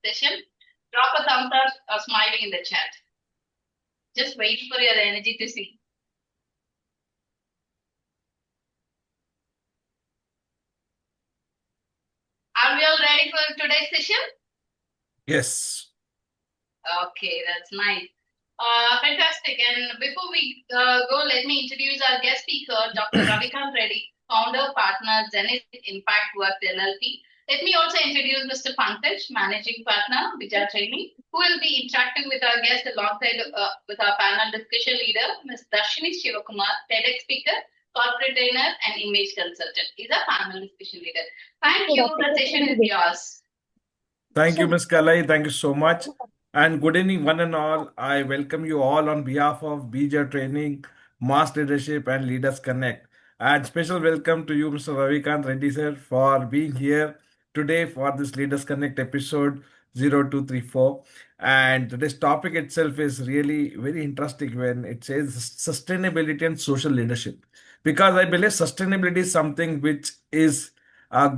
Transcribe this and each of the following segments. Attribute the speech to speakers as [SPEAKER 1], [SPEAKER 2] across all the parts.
[SPEAKER 1] session, drop a thumbs up or smiling in the chat. Just waiting for your energy to see. Are we all ready for today's session?
[SPEAKER 2] Yes.
[SPEAKER 1] Okay, that's nice. Fantastic. And before we go, let me introduce our guest speaker, Dr. Ravi Reddy, founder, partner, Zenith Impact Work LLP. Let me also introduce Mr. Pankaj, managing partner, Bija Training, who will be interacting with our guest alongside with our panel discussion leader, Ms. Dharshani Sivakumar, TEDx speaker, corporate trainer, and image consultant. He's a panel discussion leader. Thank you. The session is yours.
[SPEAKER 2] Thank you, Ms. Kalai. Thank you so much. And good evening, one and all. I welcome you all on behalf of Bija Training, Mass Leadership, and Leaders Connect. And special welcome to you, Mr. Ravikant Reddy, sir, for being here today for this Leaders Connect episode 0234. And today's topic itself is really very interesting when it says sustainability and social leadership. Because I believe sustainability is something which is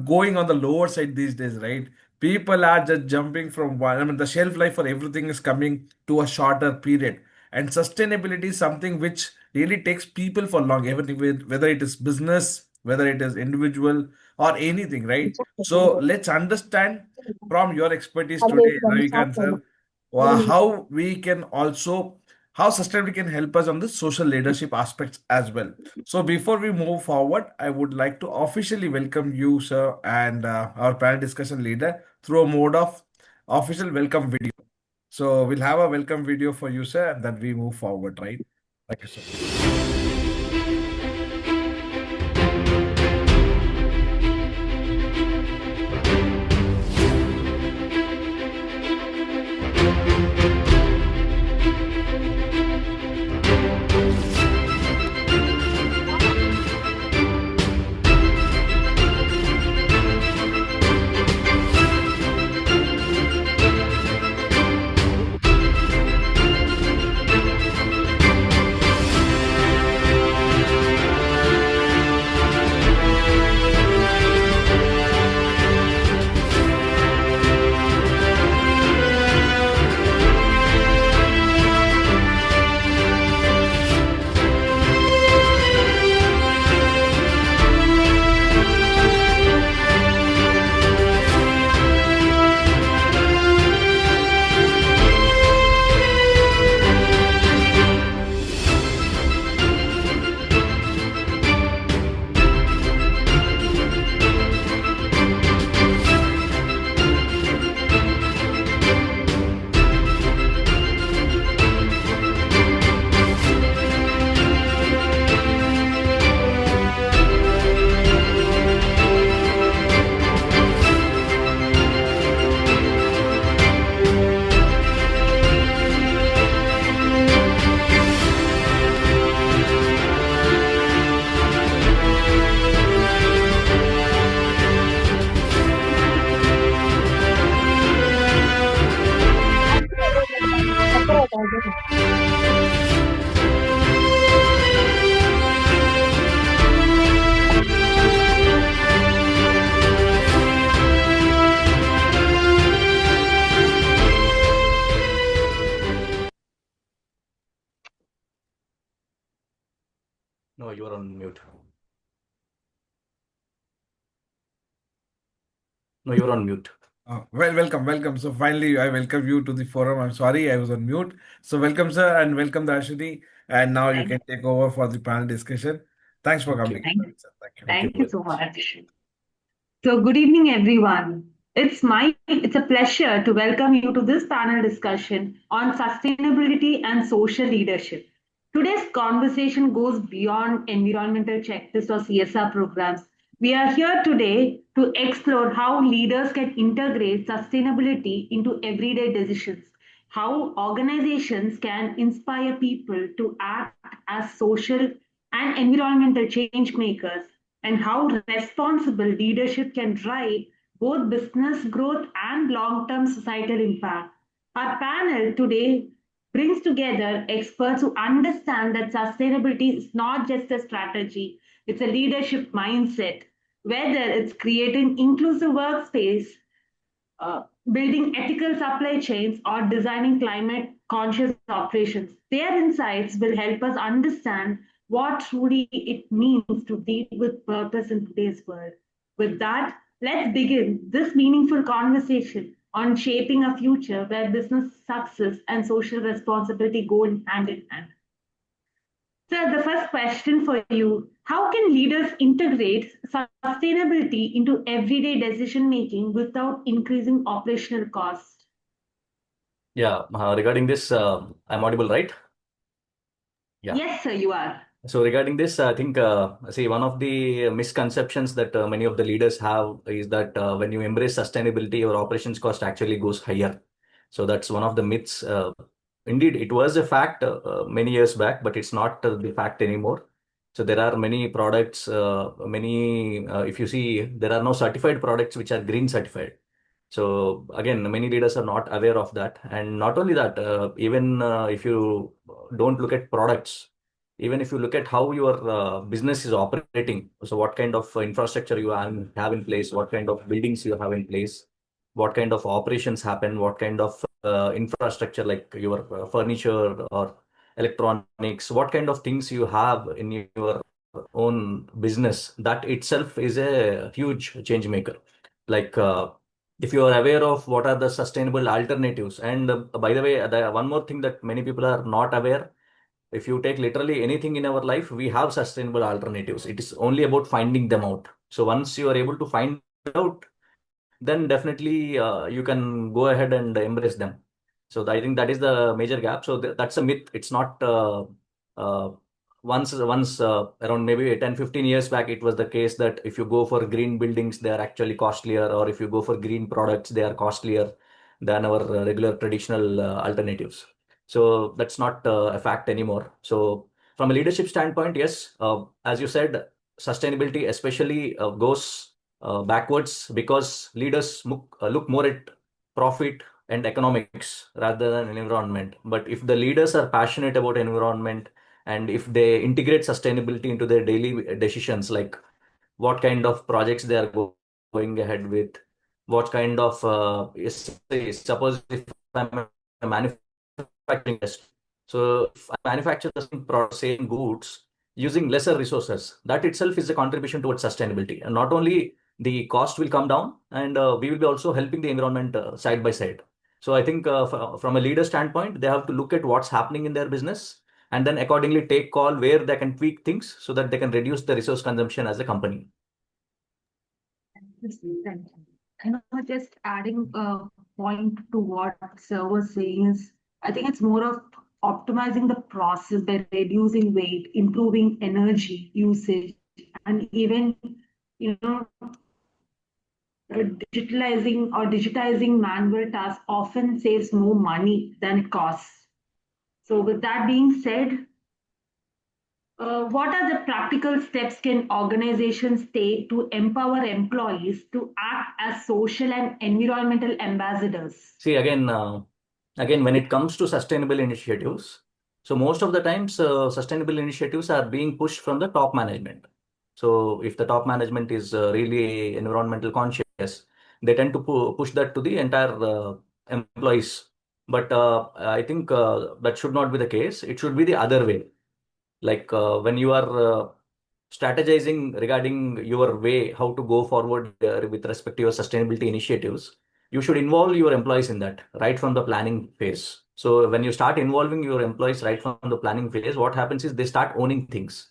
[SPEAKER 2] going on the lower side these days, right? People are just jumping from one. I mean, the shelf life for everything is coming to a shorter period, and sustainability is something which really takes people for long. Everything, whether it is business, whether it is individual, or anything, right? So let's understand from your expertise today, Ravikant sir, how we can also how sustainability can help us on the social leadership aspects as well. So before we move forward, I would like to officially welcome you, sir, and our panel discussion leader through a mode of official welcome video. So we'll have a welcome video for you, sir, and then we move forward, right? Thank you so much.
[SPEAKER 3] No, you are on mute. No, you're on mute.
[SPEAKER 2] Welcome. So finally, I welcome you to the forum. I'm sorry, I was on mute. So welcome, sir, and welcome, Darshini. And now you can take over for the panel discussion. Thanks for coming. Sir. Thank you.
[SPEAKER 4] Thank you so much. So good evening, everyone. It's a pleasure to welcome you to this panel discussion on sustainability and social leadership. Today's conversation goes beyond environmental checklists or CSR programs. We are here today to explore how leaders can integrate sustainability into everyday decisions, how organizations can inspire people to act as social and environmental change makers, and how responsible leadership can drive both business growth and long-term societal impact. Our panel today brings together experts who understand that sustainability is not just a strategy, it's a leadership mindset. Whether it's creating inclusive workspace, building ethical supply chains, or designing climate conscious operations. Their insights will help us understand what truly it means to lead with purpose in today's world. With that, let's begin this meaningful conversation on shaping a future where business success and social responsibility go hand in hand. Sir, the first question for you: how can leaders integrate sustainability into everyday decision making without increasing operational cost?
[SPEAKER 3] Yeah, regarding this, I'm audible, right? Yeah.
[SPEAKER 4] Yes, sir, you are.
[SPEAKER 3] So regarding this, I think, see, one of the misconceptions that many of the leaders have is that when you embrace sustainability, your operations cost actually goes higher. So that's one of the myths. Indeed, it was a fact many years back, but it's not the fact anymore. So there are many products, if you see, there are no certified products which are green certified. So again, many leaders are not aware of that. And not only that, even if you don't look at products, even if you look at how your business is operating, so what kind of infrastructure you have in place, what kind of buildings you have in place, what kind of operations happen, what kind of infrastructure like your furniture or electronics, what kind of things you have in your own business, that itself is a huge change maker. Like if you are aware of what are the sustainable alternatives, and by the way, one more thing that many people are not aware, if you take literally anything in our life, we have sustainable alternatives. It is only about finding them out. So once you are able to find out, then definitely you can go ahead and embrace them. So I think that is the major gap. So that's a myth. It's not uh, once around maybe 10, 15 years back, it was the case that if you go for green buildings, they are actually costlier, or if you go for green products, they are costlier than our regular traditional alternatives. So that's not a fact anymore. So from a leadership standpoint, yes, as you said, sustainability especially goes backwards because leaders look more at profit and economics rather than environment. But if the leaders are passionate about environment, and if they integrate sustainability into their daily decisions, like what kind of projects they are going ahead with, what kind of suppose if I'm a manufacturing industry, so if I manufacture the same goods using lesser resources, that itself is a contribution towards sustainability. And not only the cost will come down, and we will be also helping the environment side by side. So I think from a leader standpoint, they have to look at what's happening in their business and then accordingly take call where they can tweak things so that they can reduce the resource consumption as a company.
[SPEAKER 4] Thank you. I know, just adding a point to what Sir was saying is, I think it's more of optimizing the process by reducing weight, improving energy usage, and even, you know, digitizing manual tasks often saves more money than it costs. So, with that being said, what are the practical steps can organizations take to empower employees to act as social and environmental ambassadors?
[SPEAKER 3] See, again, when it comes to sustainable initiatives, so most of the times sustainable initiatives are being pushed from the top management. So if the top management is really environmental conscious, they tend to push that to the entire employees. But I think that should not be the case. It should be the other way. Like when you are strategizing regarding your way how to go forward with respect to your sustainability initiatives, you should involve your employees in that right from the planning phase. So when you start involving your employees right from the planning phase, what happens is they start owning things.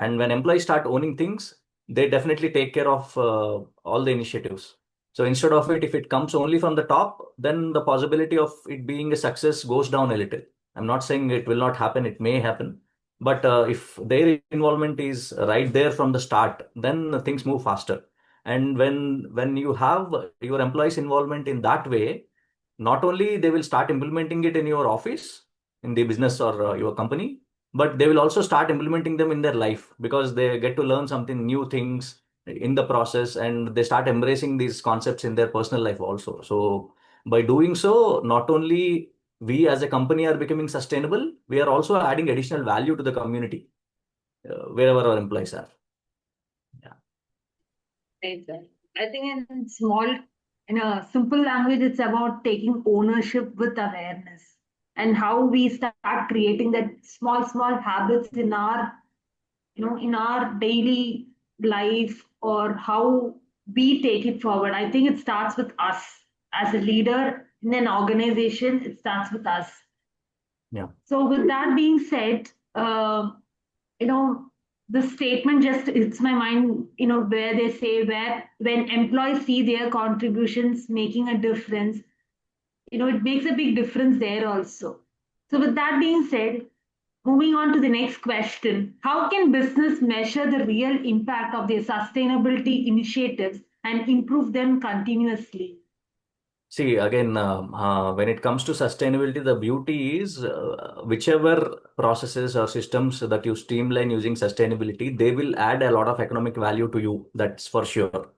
[SPEAKER 3] And when employees start owning things, they definitely take care of all the initiatives. So instead of it, if it comes only from the top, then the possibility of it being a success goes down a little. I'm not saying it will not happen, it may happen. But if their involvement is right there from the start, then things move faster. And when you have your employees' involvement in that way, not only they will start implementing it in your office, in the business or your company, but they will also start implementing them in their life because they get to learn something new things in the process, and they start embracing these concepts in their personal life also. So by doing so, not only we as a company are becoming sustainable, we are also adding additional value to the community wherever our employees are. Yeah.
[SPEAKER 4] Right, sir. I think in small in a simple language, it's about taking ownership with awareness and how we start creating that small habits in our, in our daily life, or how we take it forward. I think it starts with us as a leader in an organization. It starts with us.
[SPEAKER 3] Yeah.
[SPEAKER 4] So with that being said, you know, the statement just hits my mind, where they say, where when employees see their contributions making a difference, it makes a big difference there also. So with that being said, moving on to the next question, how can business measure the real impact of their sustainability initiatives and improve them continuously?
[SPEAKER 3] See, again, when it comes to sustainability, the beauty is whichever processes or systems that you streamline using sustainability, they will add a lot of economic value to you. That's for sure.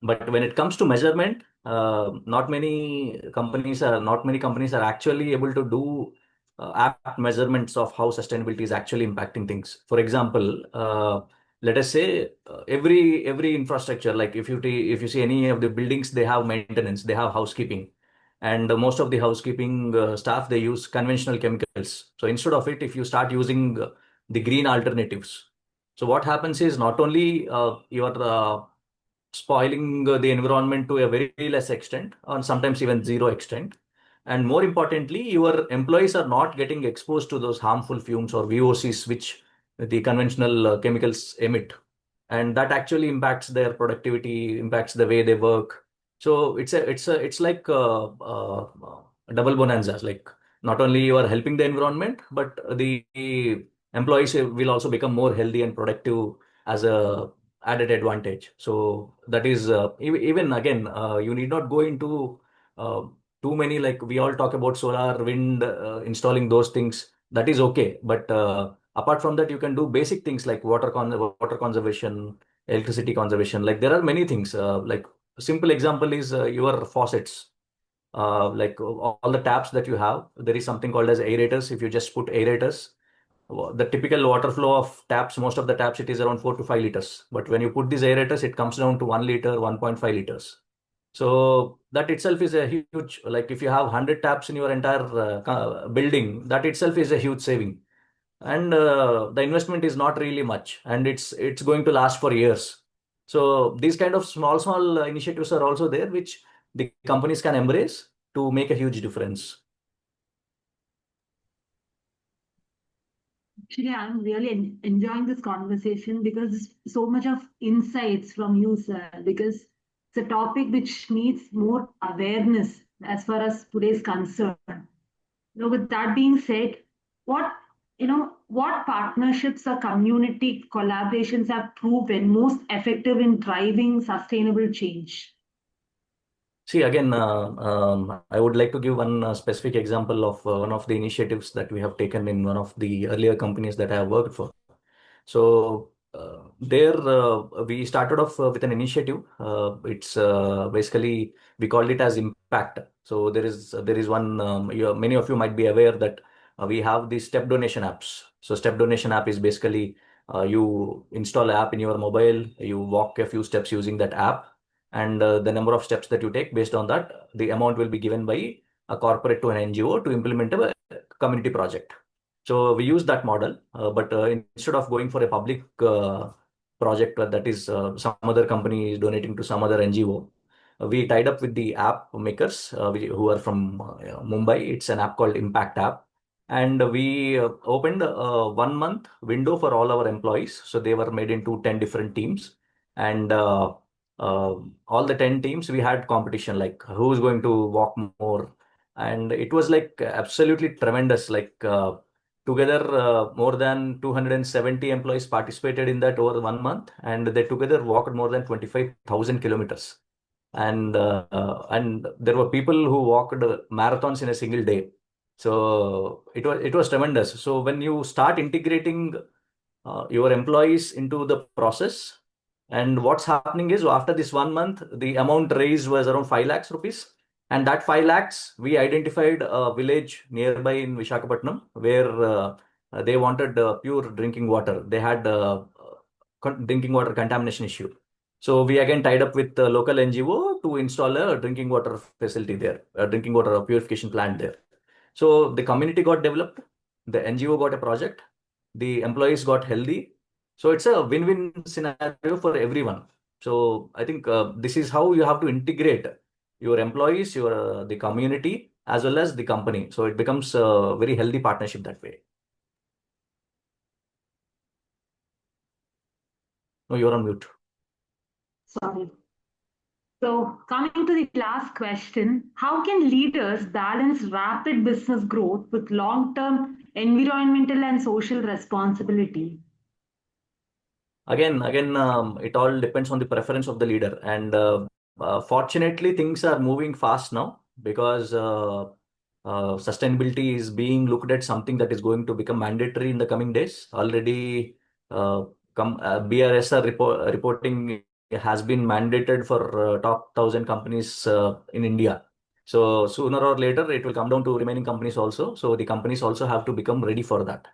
[SPEAKER 3] But when it comes to measurement, not many companies are actually able to do apt measurements of how sustainability is actually impacting things. For example, let us say every infrastructure, like if you see any of the buildings, they have maintenance, they have housekeeping, and most of the housekeeping staff, they use conventional chemicals. So instead of it, if you start using the green alternatives, so what happens is not only your spoiling the environment to a very less extent, or sometimes even zero extent. And more importantly, your employees are not getting exposed to those harmful fumes or VOCs, which the conventional chemicals emit. And that actually impacts their productivity, impacts the way they work. So it's like a double bonanza. Like not only you are helping the environment, but the employees will also become more healthy and productive as a added advantage. So that is even again, you need not go into uh, too many, like we all talk about solar, wind, installing those things. That is okay, but apart from that, you can do basic things like water conservation, electricity conservation. Like there are many things. Like a simple example is your faucets. Like all the taps that you have, there is something called as aerators. If you just put aerators, the typical water flow of taps, most of the taps, it is around 4 to 5 liters. But when you put these aerators, it comes down to 1 liter, 1.5 liters. So that itself is a huge, like if you have 100 taps in your entire building, that itself is a huge saving. And the investment is not really much, and it's going to last for years. So these kind of small initiatives are also there, which the companies can embrace to make a huge difference.
[SPEAKER 4] Actually, I'm really enjoying this conversation because so much of insights from you, sir. Because it's a topic which needs more awareness as far as today's concerned. With that being said, what what partnerships or community collaborations have proven most effective in driving sustainable change?
[SPEAKER 3] See, again, I would like to give one specific example of one of the initiatives that we have taken in one of the earlier companies that I have worked for. So there we started off with an initiative. It's basically we called it as impact. So there is one. Many of you might be aware that we have the step donation apps. So step donation app is basically you install an app in your mobile, you walk a few steps using that app, and the number of steps that you take, based on that, the amount will be given by a corporate to an NGO to implement a community project. So we use that model, but instead of going for a public project that is some other company is donating to some other NGO, we tied up with the app makers who are from Mumbai. It's an app called Impact App. And we opened a 1 month window for all our employees. So they were made into 10 different teams. And all the 10 teams, we had competition, like who's going to walk more. And it was like absolutely tremendous. Like together, more than 270 employees participated in that over 1 month, and they together walked more than 25,000 kilometers. And there were people who walked marathons in a single day. So it was tremendous. So when you start integrating your employees into the process, and what's happening is after this 1 month, the amount raised was around 5 lakhs rupees. And that 5 lakhs, we identified a village nearby in Visakhapatnam where they wanted pure drinking water. They had drinking water contamination issue. So we again tied up with the local NGO to install a drinking water facility there, a drinking water purification plant there. So the community got developed, the NGO got a project, the employees got healthy. So it's a win-win scenario for everyone. So I think this is how you have to integrate your employees, your the community, as well as the company. So it becomes a very healthy partnership that way. No, you're on mute.
[SPEAKER 4] Sorry. So, coming to the last question, how can leaders balance rapid business growth with long-term environmental and social responsibility?
[SPEAKER 3] Again, it all depends on the preference of the leader. And fortunately, things are moving fast now because sustainability is being looked at something that is going to become mandatory in the coming days. Already, BRSR reporting has been mandated for top 1,000 companies in India. So sooner or later, it will come down to remaining companies also. So the companies also have to become ready for that.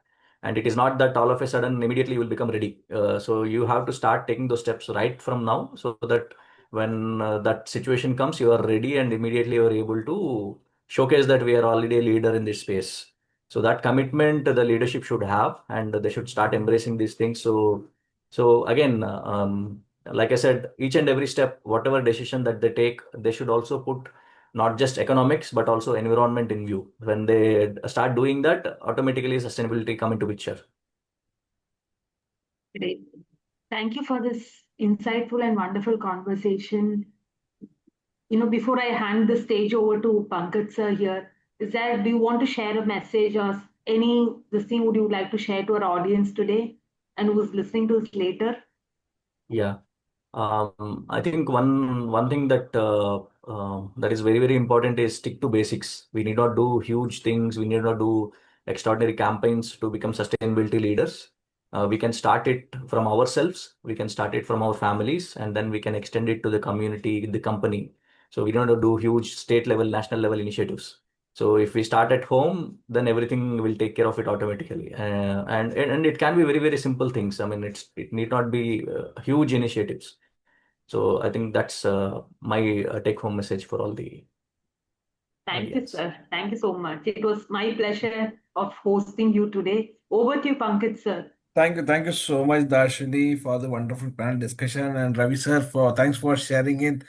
[SPEAKER 3] And it is not that all of a sudden immediately you will become ready. So you have to start taking those steps right from now, so that when that situation comes, you are ready and immediately you are able to showcase that we are already a leader in this space. So that commitment the leadership should have, and they should start embracing these things. So again, like I said, each and every step, whatever decision that they take, they should also put not just economics but also environment in view. When they start doing that, automatically sustainability come into picture.
[SPEAKER 4] Great. Thank you for this insightful and wonderful conversation. Before I hand the stage over to Pankaj sir here, do you want to share a message or this thing would you like to share to our audience today and who's listening to us later?
[SPEAKER 3] Yeah. I think one thing that that is very, very important is stick to basics. We need not do huge things. We need not do extraordinary campaigns to become sustainability leaders. We can start it from ourselves. We can start it from our families, and then we can extend it to the community, the company. So we don't have to do huge state level, national level initiatives. So if we start at home, then everything will take care of it automatically. And it can be very, very simple things. I mean, it need not be huge initiatives. So I think that's my take home message for all the
[SPEAKER 4] Thank you,
[SPEAKER 3] audience.
[SPEAKER 4] sir. Thank you so much. It was my pleasure of hosting you today. Over to you, Pankaj sir.
[SPEAKER 2] Thank you so much, Darshani, for the wonderful panel discussion, and Ravi sir for thanks for sharing in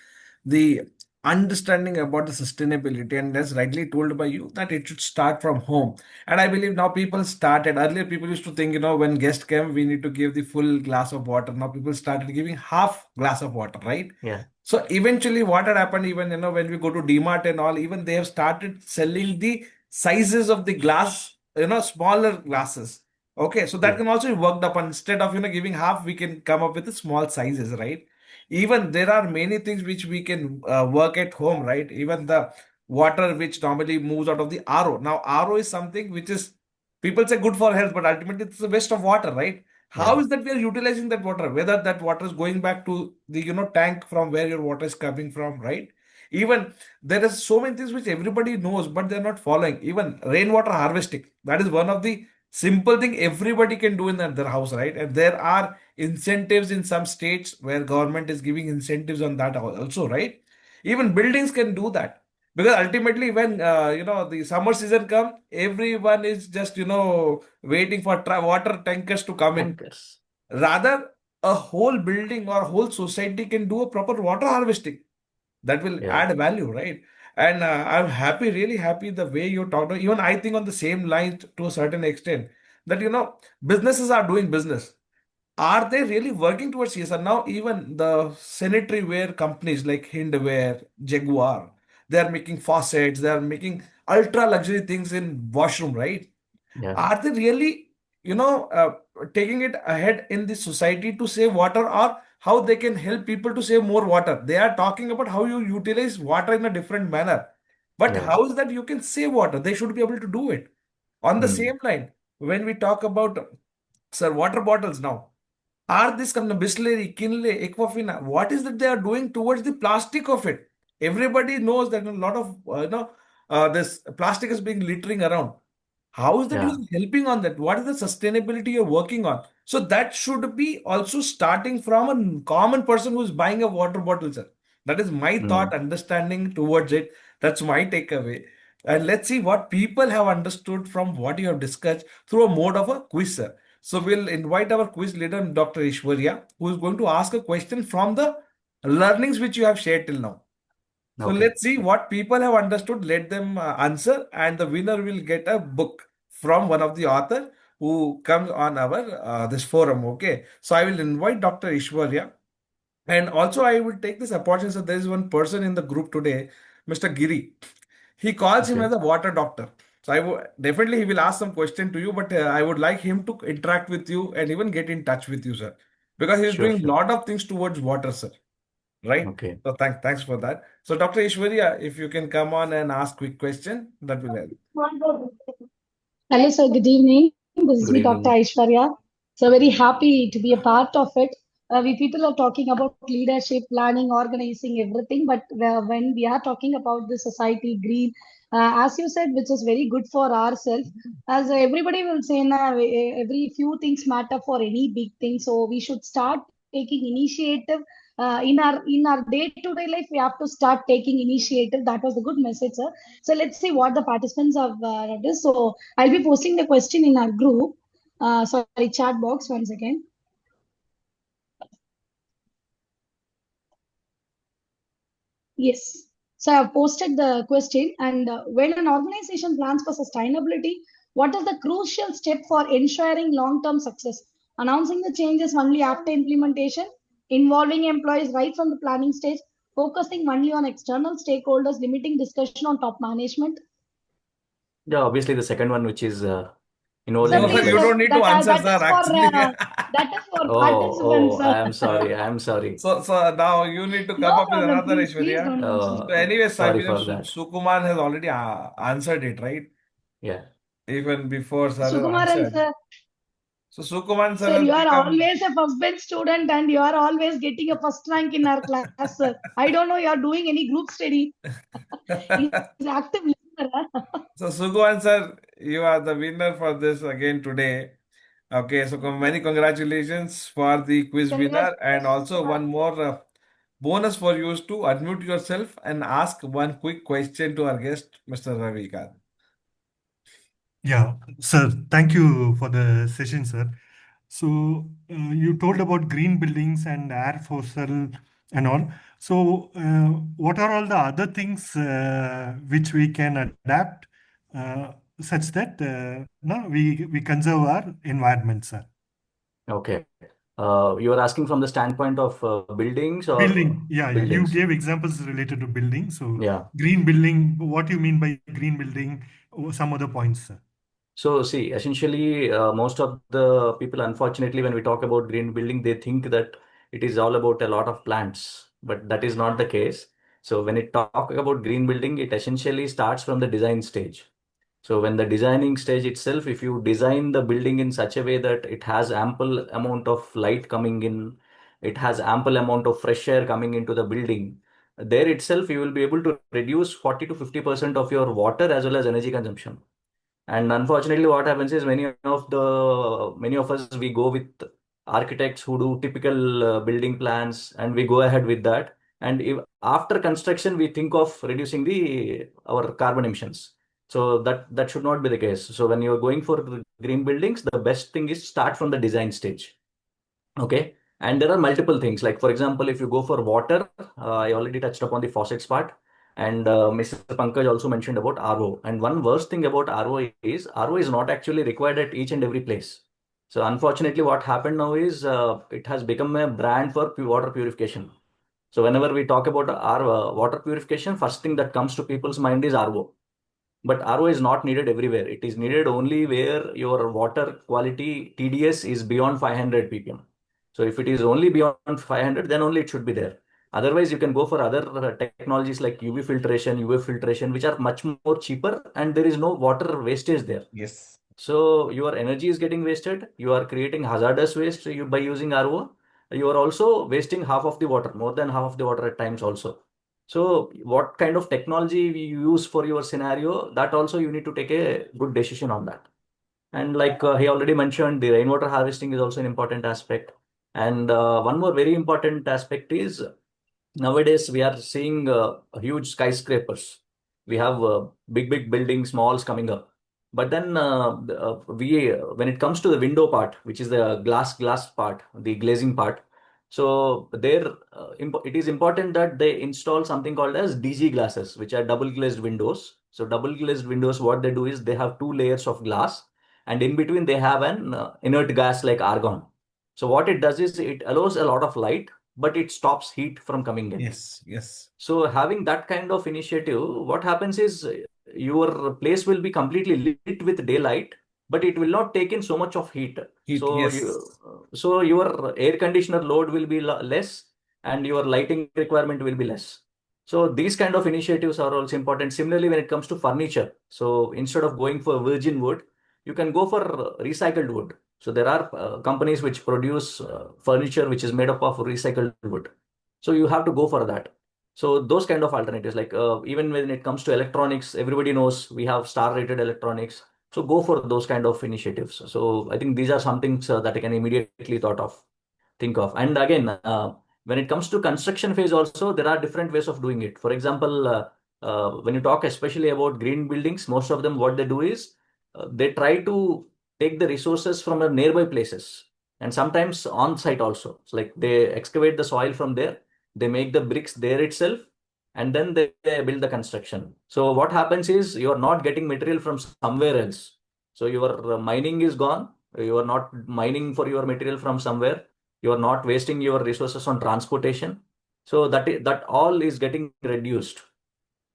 [SPEAKER 2] the understanding about the sustainability. And as rightly told by you, that it should start from home. And I believe now people started earlier. People used to think, when guest came, we need to give the full glass of water. Now people started giving half glass of water, right?
[SPEAKER 3] Yeah,
[SPEAKER 2] So eventually, what had happened, even when we go to DMart and all, even they have started selling the sizes of the glass, smaller glasses. Okay, so that
[SPEAKER 3] yeah,
[SPEAKER 2] can also be worked upon. Instead of giving half, we can come up with the small sizes, right? Even there are many things which we can work at home, right? Even the water which normally moves out of the RO. Now, RO is something which is people say good for health, but ultimately it's the waste of water, right? How
[SPEAKER 3] yeah,
[SPEAKER 2] is that we are utilizing that water? Whether that water is going back to the tank from where your water is coming from, right? Even there is so many things which everybody knows, but they're not following. Even rainwater harvesting, that is one of the simple thing everybody can do in their house, right? And there are incentives in some states where government is giving incentives on that also, right? Even buildings can do that, because ultimately when the summer season come, everyone is just waiting for water tankers to come in.
[SPEAKER 3] tankers.
[SPEAKER 2] Rather, a whole building or whole society can do a proper water harvesting that will
[SPEAKER 3] Yeah,
[SPEAKER 2] add value, right? And I'm happy, really happy the way you talked. Even I think on the same line to a certain extent that businesses are doing business. Are they really working towards CSR? Now, even the sanitary ware companies like Hindware, Jaguar, they are making faucets, they are making ultra luxury things in washroom, right?
[SPEAKER 3] yeah,
[SPEAKER 2] Are they really, you know, uh, taking it ahead in the society to save water, or how they can help people to save more water? They are talking about how you utilize water in a different manner. But
[SPEAKER 3] yeah.
[SPEAKER 2] how is that you can save water? They should be able to do it. On the
[SPEAKER 3] Mm.
[SPEAKER 2] same line, when we talk about, sir, water bottles now, are this kind of Bisleri, Kinley, Aquafina? What is that they are doing towards the plastic of it? Everybody knows that a lot of this plastic is being littering around. How is that
[SPEAKER 3] Yeah,
[SPEAKER 2] you're helping on that? What is the sustainability you're working on? So that should be also starting from a common person who's buying a water bottle, sir. That is my thought, understanding towards it. That's my takeaway. And let's see what people have understood from what you have discussed through a mode of a quiz, sir. So we'll invite our quiz leader, Dr. Ishwarya, who is going to ask a question from the learnings which you have shared till now. So
[SPEAKER 3] Okay.
[SPEAKER 2] let's see what people have understood. Let them answer, and the winner will get a book from one of the author who comes on our this forum. Okay. So I will invite Dr. Ishwarya, and also I will take this opportunity. So there is one person in the group today, Mr. Giri. He calls him as
[SPEAKER 3] Okay.
[SPEAKER 2] a water doctor. So definitely he will ask some question to you, but I would like him to interact with you and even get in touch with you, sir, because he is
[SPEAKER 3] Sure,
[SPEAKER 2] doing a
[SPEAKER 3] sure.
[SPEAKER 2] lot of things towards water, sir. Right?
[SPEAKER 3] Okay.
[SPEAKER 2] So thanks for that. So Dr. Ishwarya, if you can come on and ask quick question, that will help.
[SPEAKER 5] Hello, sir. Good evening. This is
[SPEAKER 3] Good
[SPEAKER 5] me, Dr.
[SPEAKER 3] evening.
[SPEAKER 5] Aishwarya. So very happy to be a part of it. We people are talking about leadership, planning, organizing, everything. But when we are talking about the society green, as you said, which is very good for ourselves, as everybody will say, na, every few things matter for any big thing. So we should start taking initiative in our day-to-day life. We have to start taking initiative. That was a good message, sir. So let's see what the participants have done. So I'll be posting the question in our group. Sorry, chat box once again. Yes. So I've posted the question. And when an organization plans for sustainability, what is the crucial step for ensuring long-term success? Announcing the changes only after implementation, involving employees right from the planning stage, focusing only on external stakeholders, limiting discussion on top management.
[SPEAKER 3] Yeah, obviously the second one, which is
[SPEAKER 5] Sir,
[SPEAKER 3] involving
[SPEAKER 2] No, sir,
[SPEAKER 5] please,
[SPEAKER 2] you
[SPEAKER 3] employees.
[SPEAKER 2] don't need to answer,
[SPEAKER 5] that
[SPEAKER 2] sir,
[SPEAKER 5] is for
[SPEAKER 2] actually.
[SPEAKER 5] participants,
[SPEAKER 3] I
[SPEAKER 5] sir.
[SPEAKER 3] am sorry. I am sorry.
[SPEAKER 2] So now you need to come
[SPEAKER 5] No
[SPEAKER 2] up with
[SPEAKER 5] problem.
[SPEAKER 2] another
[SPEAKER 5] Please
[SPEAKER 2] Ishwarya.
[SPEAKER 5] don't mention.
[SPEAKER 2] So anyways, I
[SPEAKER 3] Sorry
[SPEAKER 2] believe
[SPEAKER 3] for that.
[SPEAKER 2] Sukuman has already answered it, right?
[SPEAKER 3] Yeah.
[SPEAKER 2] Even before sir has
[SPEAKER 5] Sukumaran,
[SPEAKER 2] answered.
[SPEAKER 5] sir.
[SPEAKER 2] So Sukuman sir
[SPEAKER 5] Sir,
[SPEAKER 2] has
[SPEAKER 5] you are
[SPEAKER 2] become.
[SPEAKER 5] always a first bench student and you are always getting a first rank in our class, sir. I don't know you are doing any group study. He's active listener. Huh?
[SPEAKER 2] So Sukuman sir, you are the winner for this again today. Okay, so many congratulations for the quiz winner, and
[SPEAKER 5] Congratulations,
[SPEAKER 2] also
[SPEAKER 5] sir.
[SPEAKER 2] one more bonus for you is to unmute yourself and ask one quick question to our guest, Mr. Ravi.
[SPEAKER 6] Yeah, sir, thank you for the session, sir. So, you told about green buildings and air fossil and all. So, what are all the other things which we can adapt such that no, we conserve our environment, sir?
[SPEAKER 3] Okay. You are asking from the standpoint of buildings or
[SPEAKER 6] Building, yeah, you
[SPEAKER 3] buildings?
[SPEAKER 6] gave examples related to building. So,
[SPEAKER 3] Yeah.
[SPEAKER 6] green building, what you mean by green building, or some other points, sir?
[SPEAKER 3] So see, essentially, most of the people, unfortunately, when we talk about green building, they think that it is all about a lot of plants, but that is not the case. So when we talk about green building, it essentially starts from the design stage. So when the designing stage itself, if you design the building in such a way that it has ample amount of light coming in, it has ample amount of fresh air coming into the building, there itself you will be able to reduce 40 to 50% of your water as well as energy consumption. And unfortunately, what happens is many of us we go with architects who do typical building plans, and we go ahead with that. And if, after construction, we think of reducing the our carbon emissions. So that should not be the case. So when you are going for the green buildings, the best thing is start from the design stage. Okay. And there are multiple things. Like, for example, if you go for water, I already touched upon the faucets part. And Mr. Pankaj also mentioned about RO. And one worst thing about RO is not actually required at each and every place. So unfortunately, what happened now is it has become a brand for water purification. So whenever we talk about our water purification, first thing that comes to people's mind is RO. But RO is not needed everywhere. It is needed only where your water quality TDS is beyond 500 ppm. So if it is only beyond 500, then only it should be there. Otherwise, you can go for other technologies like UV filtration, which are much more cheaper, and there is no water wastage there.
[SPEAKER 2] Yes.
[SPEAKER 3] So your energy is getting wasted. You are creating hazardous waste by using RO. You are also wasting half of the water, more than half of the water at times also. So what kind of technology we use for your scenario, that also you need to take a good decision on that. And like he already mentioned, the rainwater harvesting is also an important aspect. And one more very important aspect is nowadays we are seeing huge skyscrapers. We have big buildings, malls coming up. But then when it comes to the window part, which is the glass part, the glazing part, so there it is important that they install something called as DG glasses, which are double glazed windows. So double glazed windows, what they do is they have two layers of glass, and in between they have an inert gas like argon. So what it does is it allows a lot of light, but it stops heat from coming in.
[SPEAKER 2] Yes.
[SPEAKER 3] So having that kind of initiative, what happens is your place will be completely lit with daylight, but it will not take in so much of heat. So
[SPEAKER 2] Yes.
[SPEAKER 3] so your air conditioner load will be less, and your lighting requirement will be less. So these kind of initiatives are also important. Similarly, when it comes to furniture, so instead of going for virgin wood, you can go for recycled wood. So there are companies which produce furniture which is made up of recycled wood. So you have to go for that. So those kind of alternatives, like even when it comes to electronics, everybody knows we have star-rated electronics. So go for those kind of initiatives. So I think these are some things that I can immediately think of. And again, when it comes to construction phase also, there are different ways of doing it. For example, when you talk especially about green buildings, most of them, what they do is they try to take the resources from the nearby places, and sometimes on site also. So like they excavate the soil from there, they make the bricks there itself, and then they build the construction. So what happens is you are not getting material from somewhere else. So your mining is gone. You are not mining for your material from somewhere. You are not wasting your resources on transportation. So that all is getting reduced.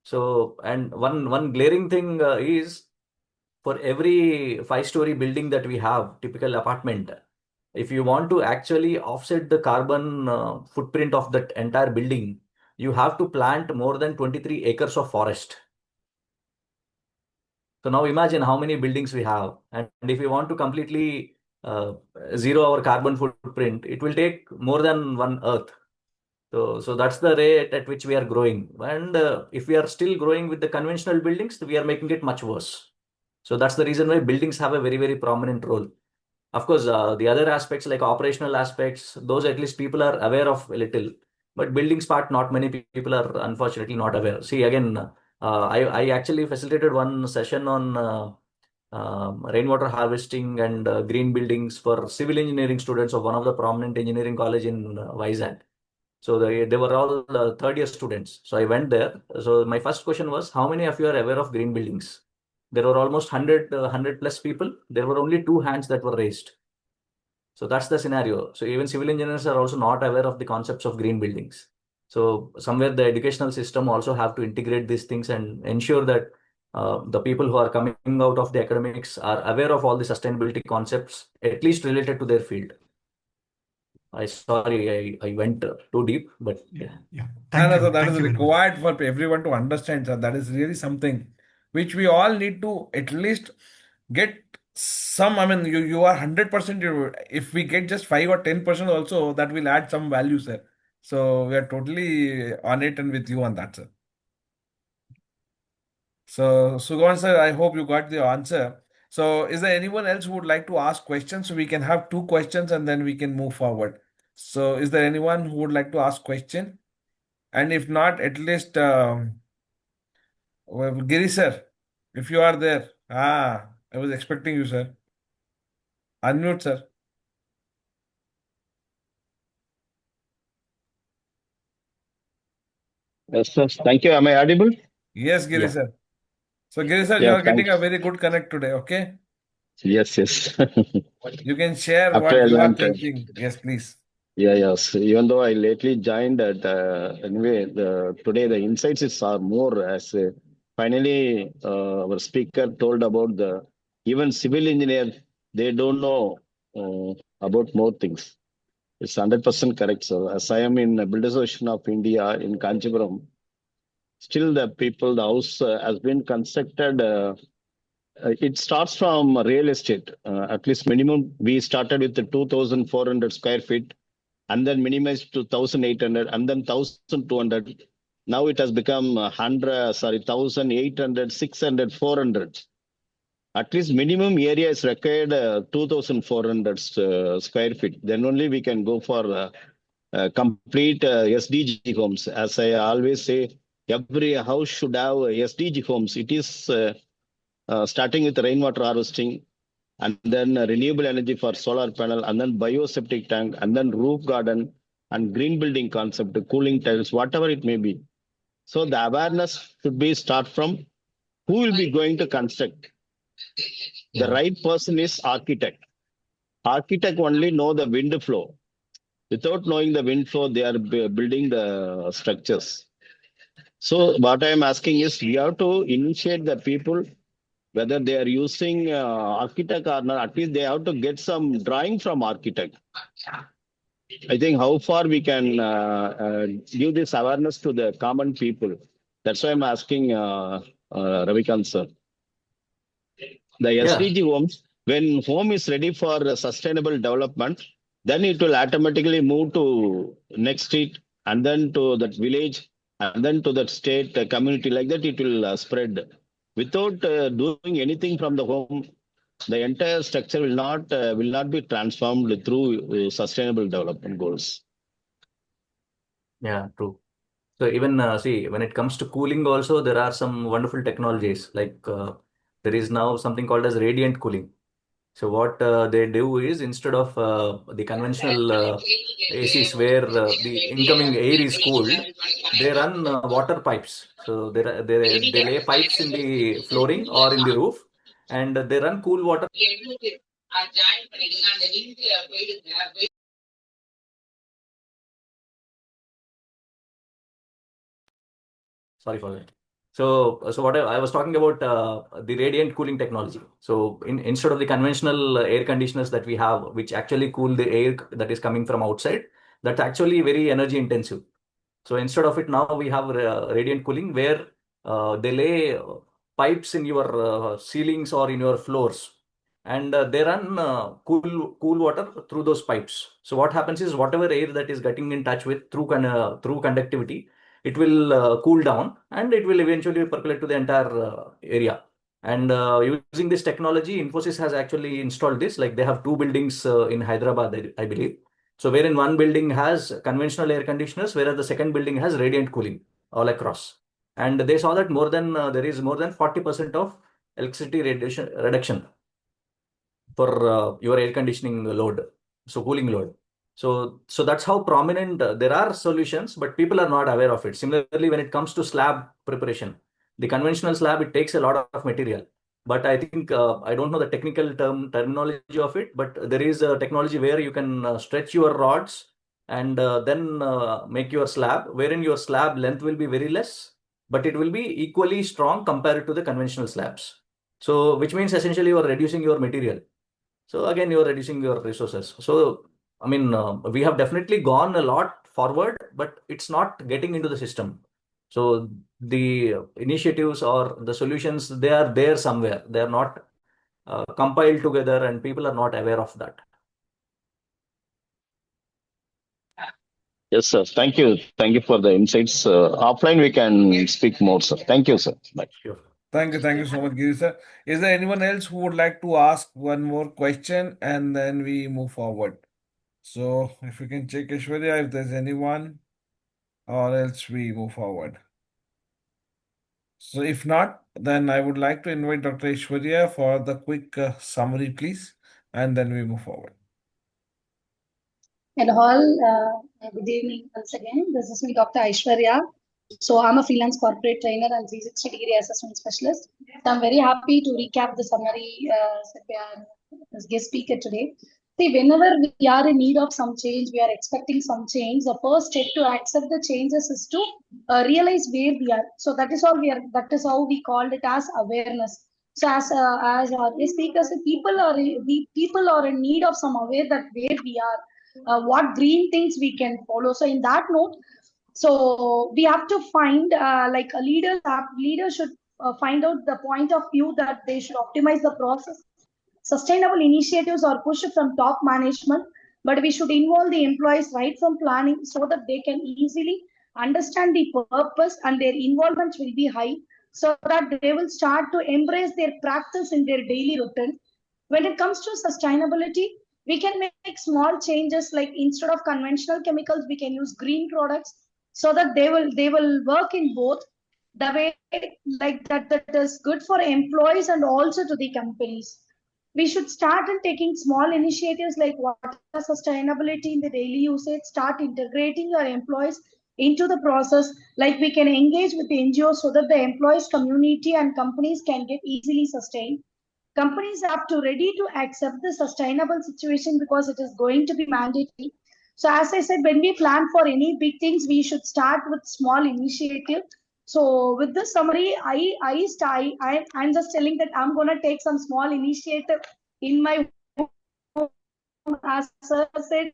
[SPEAKER 3] So, and one glaring thing is, for every 5-story building that we have, typical apartment, if you want to actually offset the carbon footprint of that entire building, you have to plant more than 23 acres of forest. So now imagine how many buildings we have. And if we want to completely zero our carbon footprint, it will take more than one earth. So that's the rate at which we are growing. And if we are still growing with the conventional buildings, we are making it much worse. So that's the reason why buildings have a very prominent role. Of course, the other aspects like operational aspects, those at least people are aware of a little. But buildings part, not many people are unfortunately not aware. See, again, I actually facilitated one session on rainwater harvesting and green buildings for civil engineering students of one of the prominent engineering college in Vizag. So they were all third year students. So I went there. So my first question was, how many of you are aware of green buildings? There were almost 100 plus people. There were only 2 hands that were raised. So that's the scenario. So even civil engineers are also not aware of the concepts of green buildings. So somewhere the educational system also have to integrate these things and ensure that the people who are coming out of the academics are aware of all the sustainability concepts, at least related to their field. I went too deep, but yeah.
[SPEAKER 6] Thank you.
[SPEAKER 2] So that
[SPEAKER 6] Thank
[SPEAKER 2] is
[SPEAKER 6] you very much.
[SPEAKER 2] required for everyone to understand, sir. That is really something which we all need to at least get some. I mean, you are 100%. If we get just 5 or 10% also, that will add some value, sir. So we are totally on it and with you on that, sir. So Sugan, sir, I hope you got the answer. So is there anyone else who would like to ask questions? So we can have 2 questions and then we can move forward. So is there anyone who would like to ask question? And if not, at least well, Giri sir, if you are there. I was expecting you, sir. Unmute, sir.
[SPEAKER 7] Yes, sir. Thank you. Am I audible?
[SPEAKER 2] Yes, Giri
[SPEAKER 6] Yeah.
[SPEAKER 2] sir. So Giri sir, you
[SPEAKER 7] Yeah,
[SPEAKER 2] are getting a
[SPEAKER 7] thanks.
[SPEAKER 2] very good connect today, okay?
[SPEAKER 7] Yes.
[SPEAKER 2] You can share
[SPEAKER 7] After
[SPEAKER 2] what
[SPEAKER 7] I
[SPEAKER 2] you are
[SPEAKER 7] learned,
[SPEAKER 2] thinking. Yes, please.
[SPEAKER 7] yes. Even though I lately joined that, anyway, today the insights are more as finally our speaker told about the even civil engineer, they don't know about more things. It's 100% correct, sir. As I am in Builders Association of India in Kanchipuram, still the people, the house has been constructed. It starts from real estate. At least minimum, we started with the 2,400 square feet and then minimized to 1,800 and then 1,200. Now it has become 1,800, 600, 400. At least minimum area is required 2,400 square feet. Then only we can go for complete SDG homes. As I always say, every house should have SDG homes. It is starting with rainwater harvesting, and then renewable energy for solar panel, and then bioseptic tank, and then roof garden, and green building concept, cooling tiles, whatever it may be. So the awareness should be start from who will be going to construct. The right person is architect. Architect only know the wind flow. Without knowing the wind flow, they are building the structures. So what I am asking is, we have to initiate the people, whether they are using architect or not, at least they have to get some drawing from architect. I think how far we can give this awareness to the common people. That's why I'm asking Ravikant sir. The SDG homes, when home is ready for sustainable development, then it will automatically move to next street, and then to that village, and then to that state, community, like that it will spread. Without doing anything from the home, the entire structure will not be transformed through sustainable development goals.
[SPEAKER 3] Yeah, true. So even see, when it comes to cooling also, there are some wonderful technologies. Like there is now something called as radiant cooling. So what they do is, instead of the conventional ACs where the incoming air is cooled, they run water pipes. So they lay pipes in the flooring or in the roof, and they run cool water. Sorry for that. So what I was talking about, the radiant cooling technology. So instead of the conventional air conditioners that we have, which actually cool the air that is coming from outside, that's actually very energy intensive. So instead of it, now we have radiant cooling, where they lay pipes in your ceilings or in your floors, and they run cool water through those pipes. So what happens is, whatever air that is getting in touch with through conductivity, it will cool down, and it will eventually percolate to the entire area. And using this technology, Infosys has actually installed this. Like, they have two buildings in Hyderabad, I believe. So wherein one building has conventional air conditioners, whereas the second building has radiant cooling all across. And they saw that there is more than 40% of electricity reduction for your air conditioning load, so cooling load. So that's how prominent there are solutions, but people are not aware of it. Similarly, when it comes to slab preparation, the conventional slab, it takes a lot of material. But I think I don't know the technical terminology of it, but there is a technology where you can stretch your rods and then make your slab, wherein your slab length will be very less, but it will be equally strong compared to the conventional slabs. So which means essentially you are reducing your material. So again, you're reducing your resources. So, I mean, we have definitely gone a lot forward, but it's not getting into the system. So the initiatives or the solutions, they are there somewhere. They are not compiled together, and people are not aware of that.
[SPEAKER 7] Yes, sir. Thank you. Thank you for the insights. Offline, we can speak more, sir. Thank you, sir. Bye.
[SPEAKER 3] Sure.
[SPEAKER 2] Thank you so much, Giri sir. Is there anyone else who would like to ask one more question, and then we move forward? So if you can check Aishwarya, if there's anyone, or else we move forward. So if not, then I would like to invite Dr. Aishwarya for the quick summary, please, and then we move forward.
[SPEAKER 5] And all, good evening once again. This is me, Dr. Aishwarya. So I'm a freelance corporate trainer and 360-degree assessment specialist. So I'm very happy to recap the summary as guest speaker today. See, whenever we are in need of some change, we are expecting some change. The first step to accept the changes is to realize where we are. So that is how we called it as awareness. So as our speakers, people are in need of some aware that where we are, what green things we can follow. So in that note, so we have to find like a leader should find out the point of view that they should optimize the process. Sustainable initiatives are pushed from top management, but we should involve the employees right from planning so that they can easily understand the purpose, and their involvement will be high, so that they will start to embrace their practice in their daily routine. When it comes to sustainability, We can make small changes, like instead of conventional chemicals, we can use green products, so that they will work in both the way, like that is good for employees and also to the companies. We should start in taking small initiatives like water sustainability in the daily usage, start integrating your employees into the process. Like we can engage with NGOs so that the employees community and companies can get easily sustained. Companies have to ready to accept the sustainable situation because it is going to be mandatory. So as I said, when we plan for any big things, we should start with small initiative. So with this summary, I'm just telling that I'm gonna take some small initiative in my as sir said,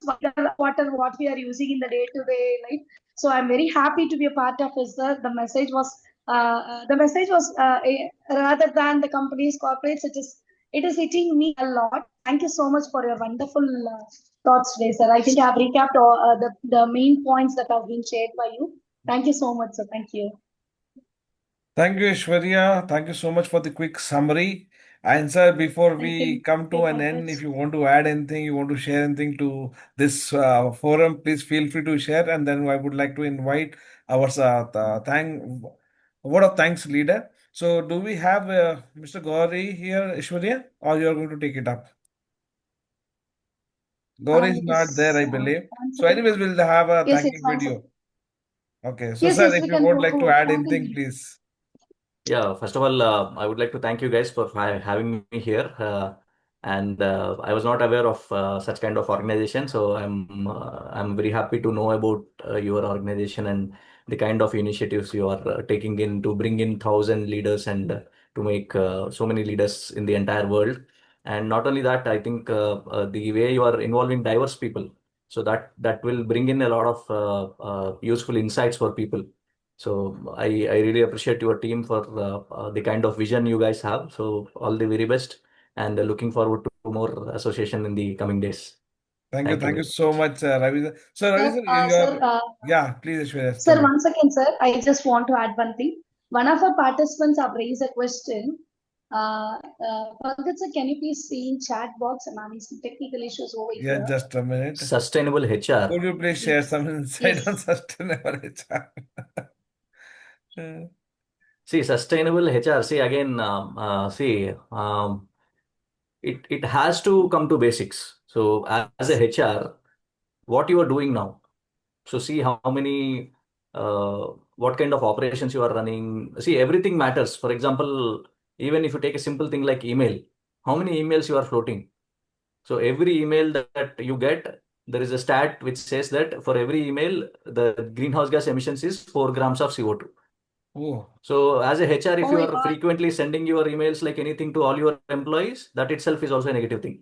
[SPEAKER 5] water what we are using in the day-to-day life. So I'm very happy to be a part of it, sir. Rather than the companies, corporates, it is hitting me a lot. Thank you so much for your wonderful thoughts today, sir. I think I've recapped all, the main points that have been shared by you. Thank you so much, sir. Thank you.
[SPEAKER 2] Thank you, Ishwarya. Thank you so much for the quick summary. And sir, before
[SPEAKER 5] Thank
[SPEAKER 2] we
[SPEAKER 5] you,
[SPEAKER 2] come to an end,
[SPEAKER 5] Pankaj.
[SPEAKER 2] if you want to add anything, you want to share anything to this forum, please feel free to share. And then I would like to invite our word of thanks leader. So, do we have Mr. Gauri here, Ishwarya, or you are going to take it up? Gauri is not there,
[SPEAKER 5] Yes.
[SPEAKER 2] I believe.
[SPEAKER 5] One
[SPEAKER 2] So,
[SPEAKER 5] second.
[SPEAKER 2] anyways, we'll have a
[SPEAKER 5] Yes, yes,
[SPEAKER 2] thanking
[SPEAKER 5] one second.
[SPEAKER 2] video. Okay. So,
[SPEAKER 5] Yes,
[SPEAKER 2] sir,
[SPEAKER 5] yes,
[SPEAKER 2] if
[SPEAKER 5] we
[SPEAKER 2] you
[SPEAKER 5] can
[SPEAKER 2] would like to add anything,
[SPEAKER 5] continue.
[SPEAKER 2] please.
[SPEAKER 3] Yeah, first of all, I would like to thank you guys for having me here. And I was not aware of such kind of organization, so I'm very happy to know about your organization and the kind of initiatives you are taking in to bring in 1,000 leaders and to make so many leaders in the entire world. And not only that, I think the way you are involving diverse people, so that will bring in a lot of useful insights for people. So I really appreciate your team for the kind of vision you guys have. So all the very best, and looking forward to more association in the coming days. Thank you
[SPEAKER 2] Thank you
[SPEAKER 3] very
[SPEAKER 2] so
[SPEAKER 3] much.
[SPEAKER 2] much, Ravi. So, Ravi,
[SPEAKER 5] Sir,
[SPEAKER 2] sir, you are,
[SPEAKER 5] sir,
[SPEAKER 2] yeah, please, Ishwarya, tell
[SPEAKER 5] sir,
[SPEAKER 2] me.
[SPEAKER 5] one second, sir. I just want to add one thing. One of our participants have raised a question. Pankaj, sir, can you please see in chat box? I'm having some technical issues over
[SPEAKER 2] Yeah,
[SPEAKER 5] here.
[SPEAKER 2] just a minute.
[SPEAKER 3] Sustainable
[SPEAKER 2] Could
[SPEAKER 3] HR.
[SPEAKER 2] you please share
[SPEAKER 5] Yes.
[SPEAKER 2] some insight on
[SPEAKER 5] Yes.
[SPEAKER 2] sustainable HR? Uh,
[SPEAKER 3] See, sustainable HR. See again. It has to come to basics. So as a HR, what you are doing now. So see how many, what kind of operations you are running. See, everything matters. For example, even if you take a simple thing like email, how many emails you are floating. So every email that you get, there is a stat which says that for every email, the greenhouse gas emissions is 4 grams of CO2.
[SPEAKER 2] oh,
[SPEAKER 3] So as a HR, if
[SPEAKER 5] Oh
[SPEAKER 3] you
[SPEAKER 5] my
[SPEAKER 3] are
[SPEAKER 5] God.
[SPEAKER 3] frequently sending your emails like anything to all your employees, that itself is also a negative thing.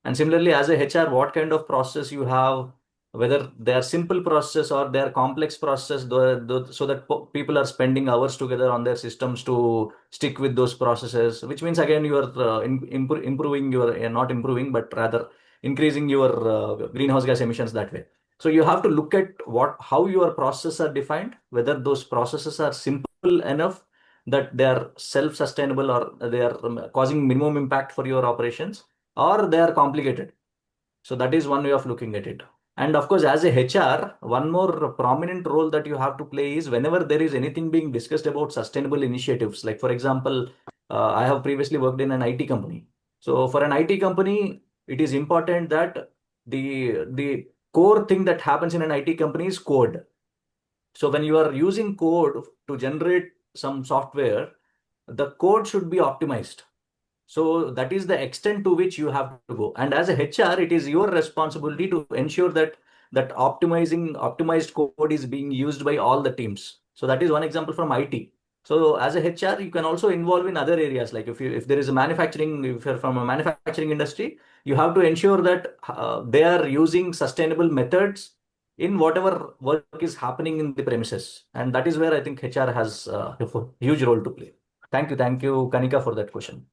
[SPEAKER 3] And similarly, as a HR, what kind of process you have, whether they are simple process or they are complex process, so that people are spending hours together on their systems to stick with those processes, which means again you are improving your, not improving, but rather increasing your greenhouse gas emissions that way. So you have to look at how your processes are defined, whether those processes are simple enough that they are self-sustainable or they are causing minimum impact for your operations, or they are complicated. So that is one way of looking at it. And of course, as a HR, one more prominent role that you have to play is whenever there is anything being discussed about sustainable initiatives. Like, for example, I have previously worked in an IT company. So for an IT company, it is important that the core thing that happens in an IT company is code. So when you are using code to generate some software, the code should be optimized. So that is the extent to which you have to go. And as a HR, it is your responsibility to ensure that optimized code is being used by all the teams. So that is one example from IT. So as a HR, you can also involve in other areas. Like if there is a manufacturing, if you're from a manufacturing industry, you have to ensure that they are using sustainable methods in whatever work is happening in the premises. And that is where I think HR has a huge role to play. Thank you, Kanika, for that question.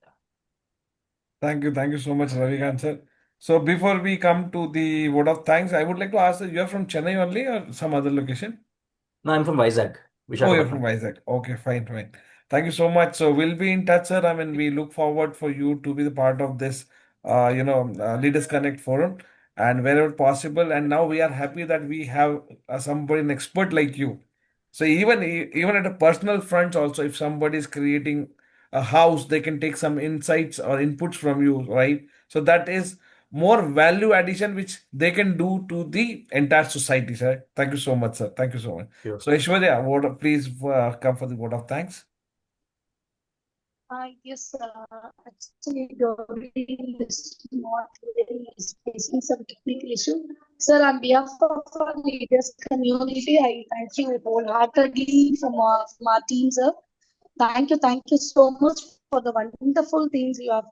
[SPEAKER 2] thank you so much, Ravikant sir. So before we come to the word of thanks, I would like to ask, you are from Chennai only or some other location?
[SPEAKER 3] No, I'm from Vizag,
[SPEAKER 2] Oh, you're from
[SPEAKER 3] Vishakhapatnam.
[SPEAKER 2] Vizag. Okay, fine, fine. Thank you so much. So we'll be in touch, sir. I mean, we look forward for you to be the part of this Leaders Connect forum and wherever possible. And now we are happy that we have somebody, an expert like you. So even at a personal front also, if somebody is creating a house, they can take some insights or inputs from you, right? So that is more value addition which they can do to the entire society, sir. Thank you so much, sir. Thank you so much.
[SPEAKER 3] Sure.
[SPEAKER 2] So Aishwarya, please come for the vote of thanks.
[SPEAKER 5] Yes, actually, during this not really is facing some technical issue. Sir, on behalf of our leaders community, I thank you wholeheartedly from our team, sir. Thank you so much for the wonderful things you have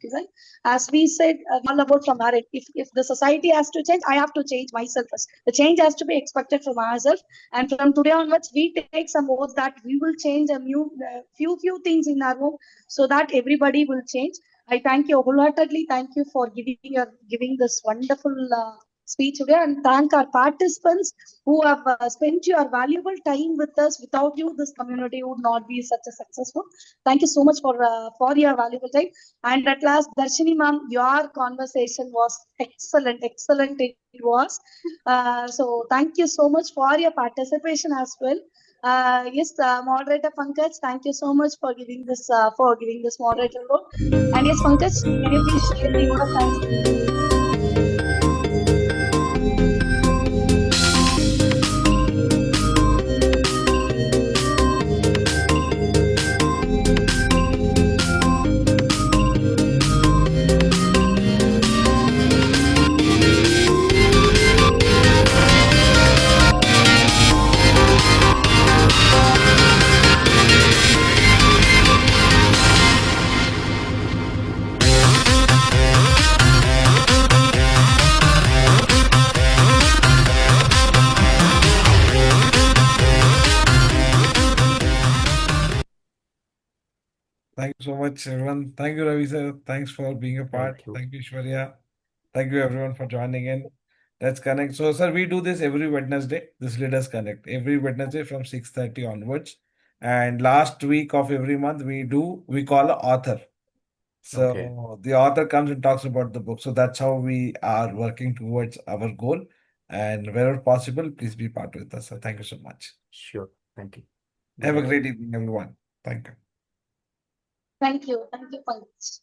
[SPEAKER 5] given. As we said, all about from our end. If the society has to change, I have to change myself first. The change has to be expected from ourselves. And from today onwards, we take some oath that we will change a few things in our home so that everybody will change. I thank you wholeheartedly. Thank you for giving this wonderful speech today, and thank our participants who have spent your valuable time with us. Without you, this community would not be such a successful. Thank you so much for your valuable time. And at last, Dharshani ma'am, your conversation was excellent. Excellent it was. So thank you so much for your participation as well. Yes, moderator Pankaj, thank you so much for giving this moderator role. And yes, Pankaj, can you please share the word of thanks?
[SPEAKER 2] Thank you so much, everyone. Thank you, Ravi sir. Thanks for being a part.
[SPEAKER 3] Thank you.
[SPEAKER 2] Thank you, Shwarya. Thank you, everyone, for joining in. Let's connect. So, sir, we do this every Wednesday. This Leaders Connect every Wednesday from 6:30 onwards. And last week of every month, we call an author. So
[SPEAKER 3] Okay.
[SPEAKER 2] the author comes and talks about the book. So that's how we are working towards our goal. And wherever possible, please be part with us. So thank you so much.
[SPEAKER 3] Sure. Thank you.
[SPEAKER 2] Have a
[SPEAKER 3] Bye-bye.
[SPEAKER 2] great evening, everyone. Thank you.
[SPEAKER 5] Thank you, Pankaj.